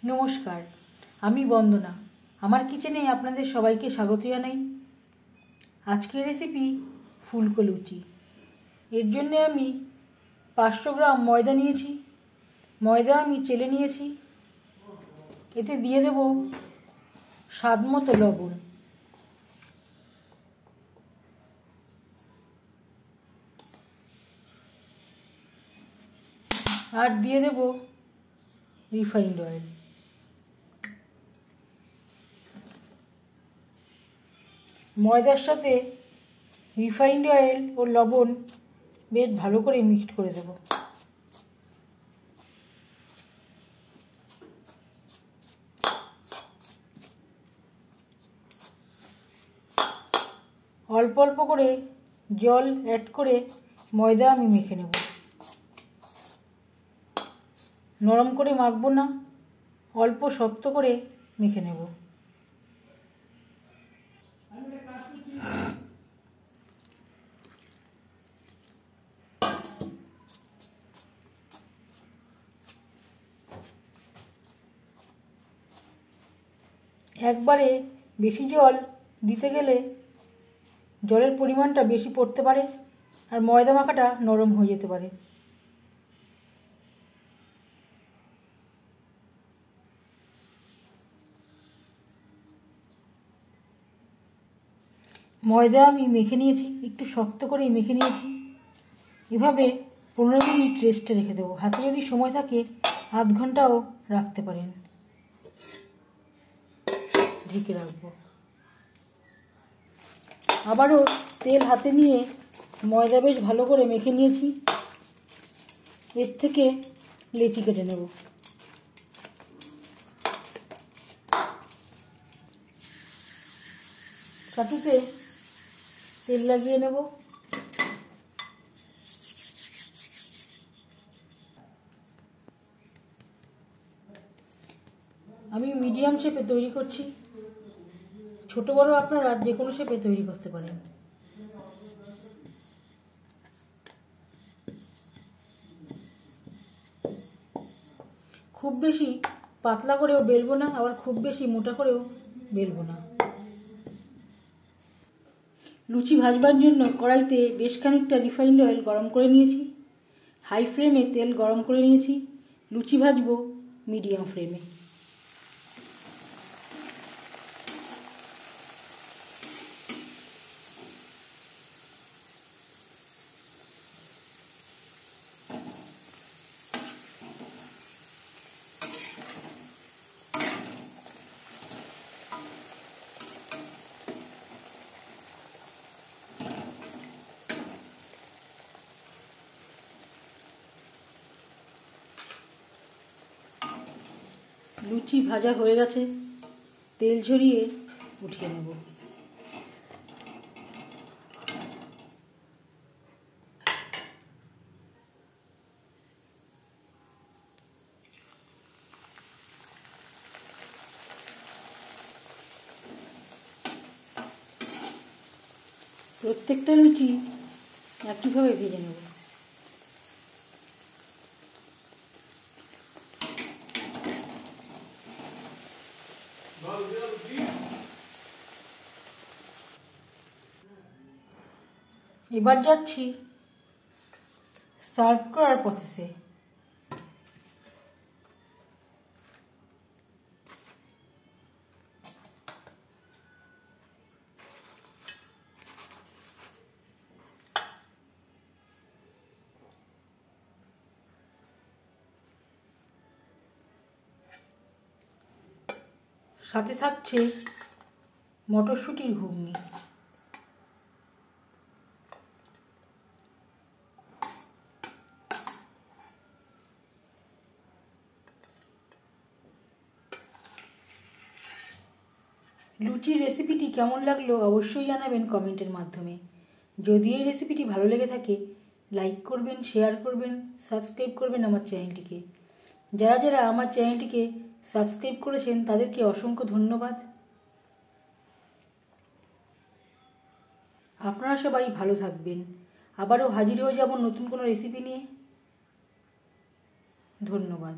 নমস্কার, আমি বন্দনা। আমার কিচেনে আপনাদের সবাইকে স্বাগত জানাই। আজকের রেসিপি ফুলকো লুচি। এর জন্য আমি 500 গ্রাম ময়দা নিয়েছি। ময়দা আমি চেলে নিয়েছি। এতে দিয়ে দেব স্বাদ মতো লবণ, আর দিয়ে দেব রিফাইন্ড অয়েল। ময়দার সাথে রিফাইন্ড অয়েল ও লবণ বেশ ভালো করে মিক্সড করে দেব। অল্প অল্প করে জল অ্যাড করে ময়দা আমি মেখে নেব। নরম করে মাখবো না, অল্প শক্ত করে মেখে নেব। একবারে বেশি জল দিতে গেলে জলের পরিমাণটা বেশি পড়তে পারে আর ময়দা মাখাটা নরম হয়ে যেতে পারে। ময়দা আমি মেখে নিয়েছি, একটু শক্ত করেই মেখে নিয়েছি। এভাবে 15 মিনিট রেস্টে রেখে দেবো। হাতে যদি সময় থাকে আধ ঘন্টাও রাখতে পারেন। ঢেকে রাখবো। আবারও তেল হাতে নিয়ে ময়দা বেশ ভালো করে মেখে নিয়েছি। এর থেকে লেচি কেটে নেব। চাটুতে তেল লাগিয়ে নেব। আমি মিডিয়াম শেপে তৈরি করছি। ছোট বড় আপনারা যে কোনো শেপে তৈরি করতে পারেন। খুব বেশি পাতলা করেও বেলবো না, আবার খুব বেশি মোটা করেও বেলবো না। লুচি ভাজবার জন্য কড়াইতে বেশ খানিকটা রিফাইন্ড অয়েল গরম করে নিয়েছি। হাই ফ্লেমে তেল গরম করে নিয়েছি। লুচি ভাজবো মিডিয়াম ফ্লেমে। লুচি ভাজা হয়ে গেছে, তেল ঝরিয়ে উঠিয়ে নেব। প্রত্যেকটা লুচি একইভাবে ভেজে নেব। এবার যাচ্ছি সার্ভ করার প্রসেসে। সাথে থাকছে মটরশুঁটির ঘুগনি। লুচির রেসিপিটি কেমন লাগলো অবশ্যই জানাবেন কমেন্টের মাধ্যমে। যদি এই রেসিপিটি ভালো লেগে থাকে লাইক করবেন, শেয়ার করবেন, সাবস্ক্রাইব করবেন আমার চ্যানেলটিকে। যারা যারা আমার চ্যানেলটিকে সাবস্ক্রাইব করেছেন তাদেরকে অসংখ্য ধন্যবাদ। আপনারা সবাই ভালো থাকবেন। আবারও হাজির হয়ে যাব নতুন কোনো রেসিপি নিয়ে। ধন্যবাদ।